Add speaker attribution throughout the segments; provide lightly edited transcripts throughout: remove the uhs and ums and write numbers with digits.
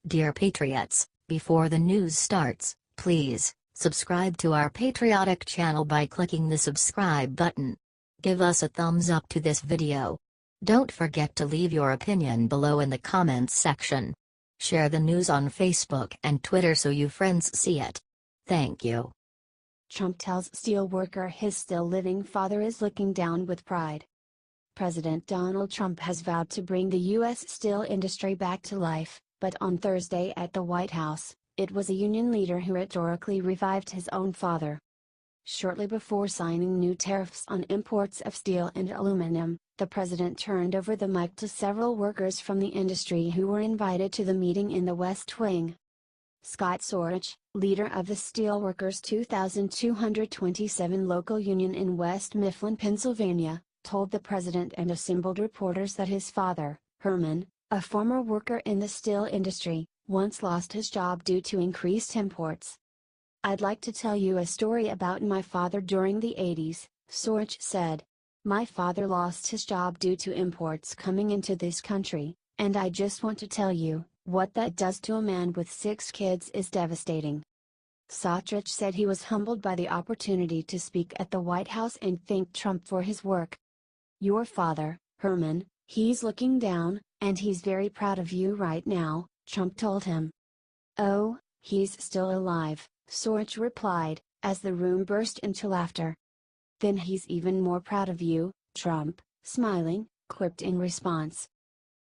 Speaker 1: Dear Patriots, before the news starts, please subscribe to our patriotic channel by clicking the subscribe button. Give us a thumbs up to this video. Don't forget to leave your opinion below in the comments section. Share the news on Facebook and Twitter so you friends see it. Thank you.
Speaker 2: Trump tells steelworker his still living father is looking down with pride. President Donald Trump has vowed to bring the U.S. steel industry back to life, but on Thursday at the White House, it was a union leader who rhetorically revived his own father. Shortly before signing new tariffs on imports of steel and aluminum, the president turned over the mic to several workers from the industry who were invited to the meeting in the West Wing. Scott Sauritch, leader of the Steelworkers 2,227 local union in West Mifflin, Pennsylvania, told the president and assembled reporters that his father, Herman, a former worker in the steel industry, once lost his job due to increased imports. "I'd like to tell you a story about my father during the 80s, Sauritch said. My father lost his job due to imports coming into this country, and I just want to tell you, what that does to a man with 6 kids is devastating." Sauritch said he was humbled by the opportunity to speak at the White House and thanked Trump for his work. "Your father, Herman, he's looking down, and he's very proud of you right now," Trump told him. "Oh, he's still alive," Sauritch replied, as the room burst into laughter. "Then he's even more proud of you," Trump, smiling, quipped in response.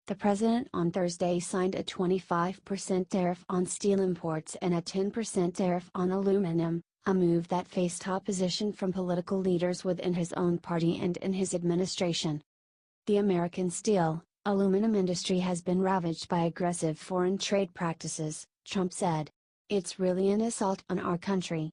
Speaker 2: The president on Thursday signed a 25% tariff on steel imports and a 10% tariff on aluminum, a move that faced opposition from political leaders within his own party and in his administration. "The American steel, aluminum industry has been ravaged by aggressive foreign trade practices," Trump said. "It's really an assault on our country."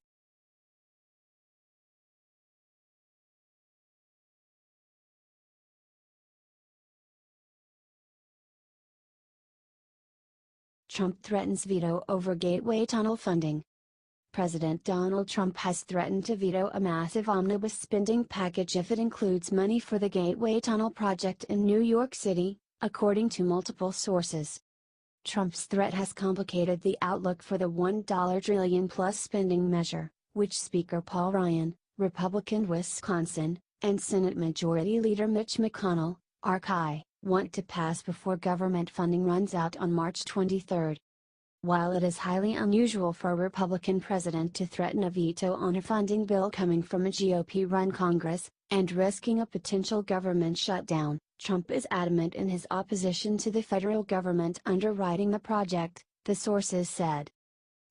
Speaker 2: Trump threatens veto over Gateway Tunnel funding. President Donald Trump has threatened to veto a massive omnibus spending package if it includes money for the Gateway Tunnel project in New York City, according to multiple sources. Trump's threat has complicated the outlook for the $1 trillion-plus spending measure, which Speaker Paul Ryan, Republican Wisconsin, and Senate Majority Leader Mitch McConnell, RCI, want to pass before government funding runs out on March 23. While it is highly unusual for a Republican president to threaten a veto on a funding bill coming from a GOP-run Congress, and risking a potential government shutdown, Trump is adamant in his opposition to the federal government underwriting the project, the sources said.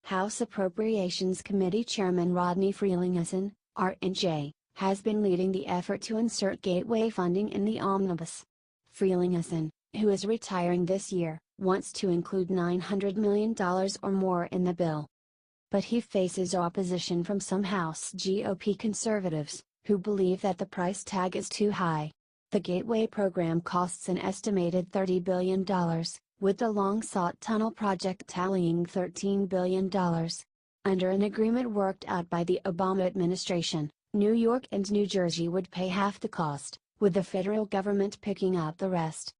Speaker 2: House Appropriations Committee Chairman Rodney Frelinghuysen, R&J, has been leading the effort to insert gateway funding in the omnibus. Frelinghuysen, who is retiring this year, wants to include $900 million or more in the bill. But he faces opposition from some House GOP conservatives, who believe that the price tag is too high. The Gateway program costs an estimated $30 billion, with the long-sought tunnel project tallying $13 billion. Under an agreement worked out by the Obama administration, New York and New Jersey would pay half the cost, with the federal government picking up the rest.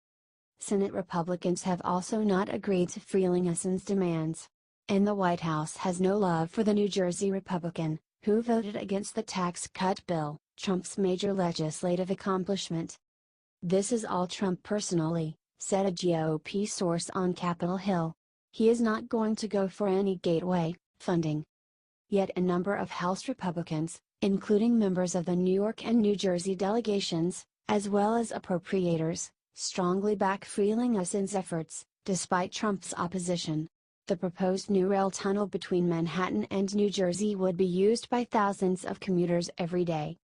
Speaker 2: Senate Republicans have also not agreed to Frelinghuysen's demands. And the White House has no love for the New Jersey Republican, who voted against the tax cut bill, Trump's major legislative accomplishment. "This is all Trump personally," said a GOP source on Capitol Hill. "He is not going to go for any gateway funding." Yet a number of House Republicans, including members of the New York and New Jersey delegations, as well as appropriators, strongly back Frelinghuysen's efforts, despite Trump's opposition. The proposed new rail tunnel between Manhattan and New Jersey would be used by thousands of commuters every day.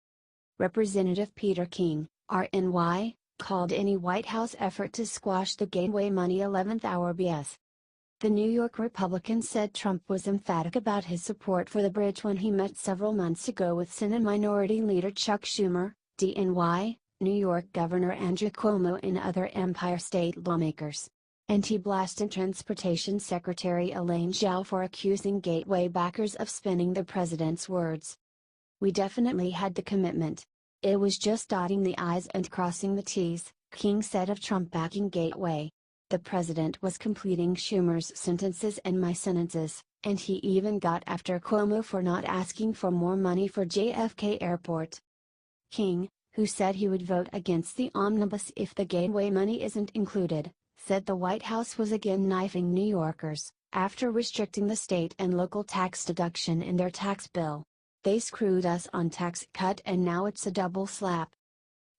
Speaker 2: Representative Peter King, RNY, called any White House effort to squash the gateway money 11th hour BS. The New York Republican said Trump was emphatic about his support for the bridge when he met several months ago with Senate Minority Leader Chuck Schumer, DNY, New York Governor Andrew Cuomo and other Empire State lawmakers. And he blasted Transportation Secretary Elaine Chao for accusing Gateway backers of spinning the president's words. "We definitely had the commitment. It was just dotting the I's and crossing the T's," King said of Trump backing Gateway. The president was completing Schumer's sentences and my sentences, and he even got after Cuomo for not asking for more money for JFK Airport. King, who said he would vote against the omnibus if the gateway money isn't included, said the White House was again knifing New Yorkers, after restricting the state and local tax deduction in their tax bill. They screwed us on tax cut and now it's a double slap.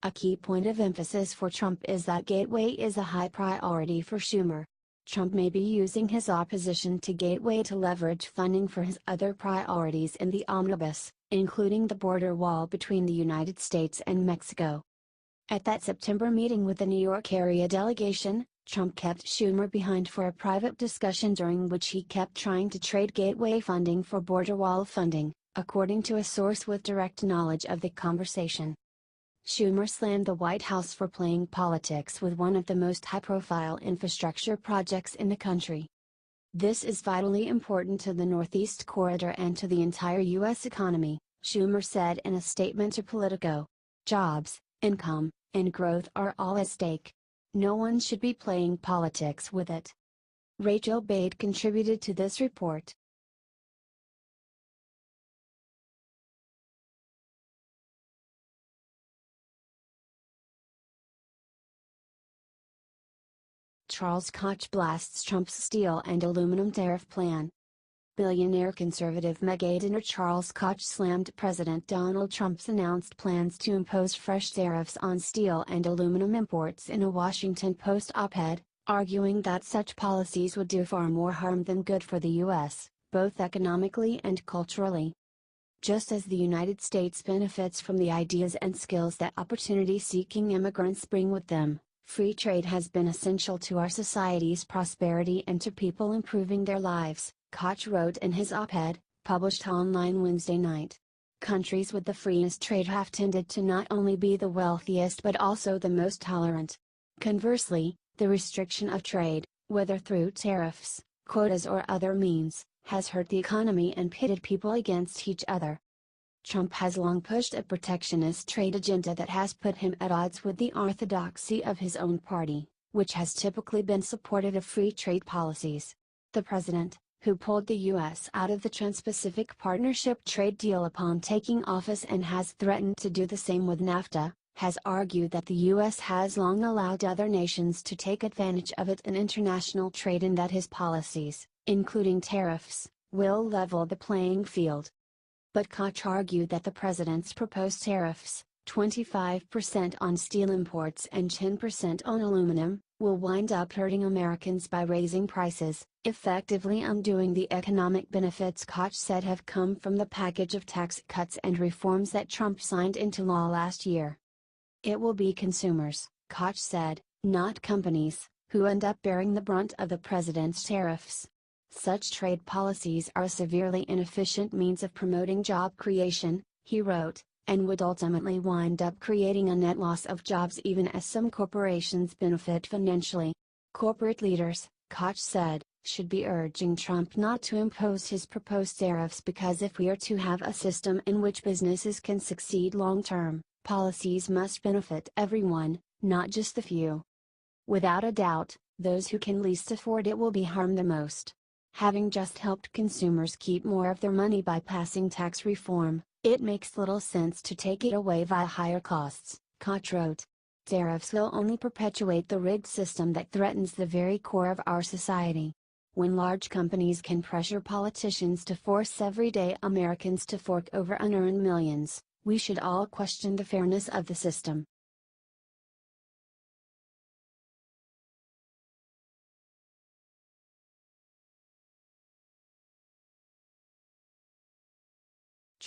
Speaker 2: A key point of emphasis for Trump is that Gateway is a high priority for Schumer. Trump may be using his opposition to Gateway to leverage funding for his other priorities in the omnibus, including the border wall between the United States and Mexico. At that September meeting with the New York area delegation, Trump kept Schumer behind for a private discussion during which he kept trying to trade Gateway funding for border wall funding, according to a source with direct knowledge of the conversation. Schumer slammed the White House for playing politics with one of the most high-profile infrastructure projects in the country. This is vitally important to the Northeast Corridor and to the entire U.S. economy, Schumer said in a statement to Politico. Jobs, income, and growth are all at stake. No one should be playing politics with it. Rachel Bade contributed to this report. Charles Koch blasts Trump's steel and aluminum tariff plan. Billionaire conservative megadonor Charles Koch slammed President Donald Trump's announced plans to impose fresh tariffs on steel and aluminum imports in a Washington Post op-ed, arguing that such policies would do far more harm than good for the U.S., both economically and culturally. Just as the United States benefits from the ideas and skills that opportunity-seeking immigrants bring with them, free trade has been essential to our society's prosperity and to people improving their lives, Koch wrote in his op-ed, published online Wednesday night. Countries with the freest trade have tended to not only be the wealthiest but also the most tolerant. Conversely, the restriction of trade, whether through tariffs, quotas or other means, has hurt the economy and pitted people against each other. Trump has long pushed a protectionist trade agenda that has put him at odds with the orthodoxy of his own party, which has typically been supportive of free trade policies. The president, who pulled the U.S. out of the Trans-Pacific Partnership trade deal upon taking office and has threatened to do the same with NAFTA, has argued that the U.S. has long allowed other nations to take advantage of it in international trade and that his policies, including tariffs, will level the playing field. But Koch argued that the president's proposed tariffs, 25% on steel imports and 10% on aluminum, will wind up hurting Americans by raising prices, effectively undoing the economic benefits Koch said have come from the package of tax cuts and reforms that Trump signed into law last year. It will be consumers, Koch said, not companies, who end up bearing the brunt of the president's tariffs. Such trade policies are a severely inefficient means of promoting job creation, he wrote, and would ultimately wind up creating a net loss of jobs even as some corporations benefit financially. Corporate leaders, Koch said, should be urging Trump not to impose his proposed tariffs because if we are to have a system in which businesses can succeed long-term, policies must benefit everyone, not just the few. Without a doubt, those who can least afford it will be harmed the most. Having just helped consumers keep more of their money by passing tax reform, it makes little sense to take it away via higher costs, Koch wrote. Tariffs will only perpetuate the rigged system that threatens the very core of our society. When large companies can pressure politicians to force everyday Americans to fork over unearned millions, we should all question the fairness of the system.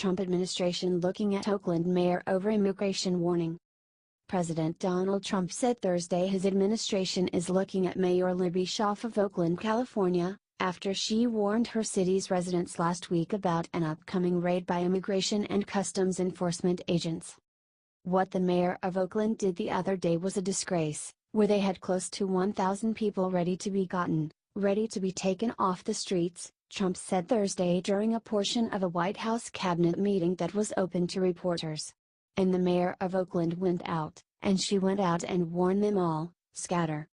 Speaker 2: Trump administration looking at Oakland mayor over immigration warning. President Donald Trump said Thursday his administration is looking at Mayor Libby Schaaf of Oakland, California, after she warned her city's residents last week about an upcoming raid by immigration and customs enforcement agents. What the mayor of Oakland did the other day was a disgrace, where they had close to 1,000 people ready to be gotten, ready to be taken off the streets, Trump said Thursday during a portion of a White House cabinet meeting that was open to reporters. And the mayor of Oakland went out, and she went out and warned them all, scatter.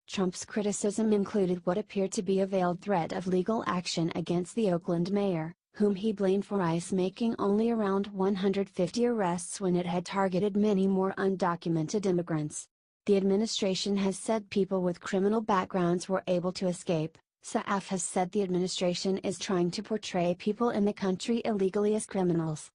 Speaker 2: Trump's criticism included what appeared to be a veiled threat of legal action against the Oakland mayor, whom he blamed for ICE making only around 150 arrests when it had targeted many more undocumented immigrants. The administration has said people with criminal backgrounds were able to escape. Saaf has said the administration is trying to portray people in the country illegally as criminals.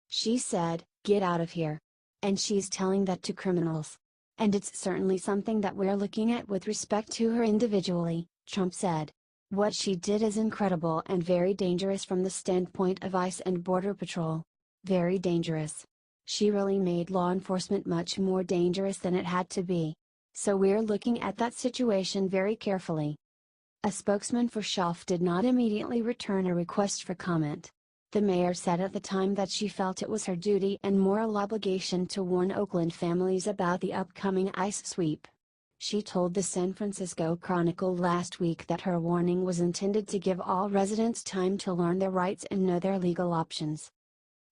Speaker 2: She said, "Get out of here." And she's telling that to criminals. And it's certainly something that we're looking at with respect to her individually, Trump said. What she did is incredible and very dangerous from the standpoint of ICE and Border Patrol. Very dangerous. She really made law enforcement much more dangerous than it had to be. So we're looking at that situation very carefully. A spokesman for Schaaf did not immediately return a request for comment. The mayor said at the time that she felt it was her duty and moral obligation to warn Oakland families about the upcoming ICE sweep. She told the San Francisco Chronicle last week that her warning was intended to give all residents time to learn their rights and know their legal options.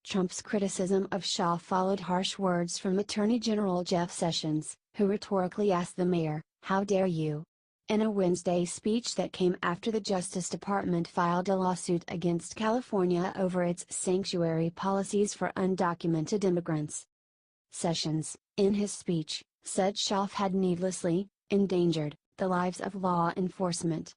Speaker 2: Trump's criticism of Schaaf followed harsh words from Attorney General Jeff Sessions, who rhetorically asked the mayor, "How dare you?" in a Wednesday speech that came after the Justice Department filed a lawsuit against California over its sanctuary policies for undocumented immigrants. Sessions, in his speech, said Schaaf had needlessly endangered the lives of law enforcement,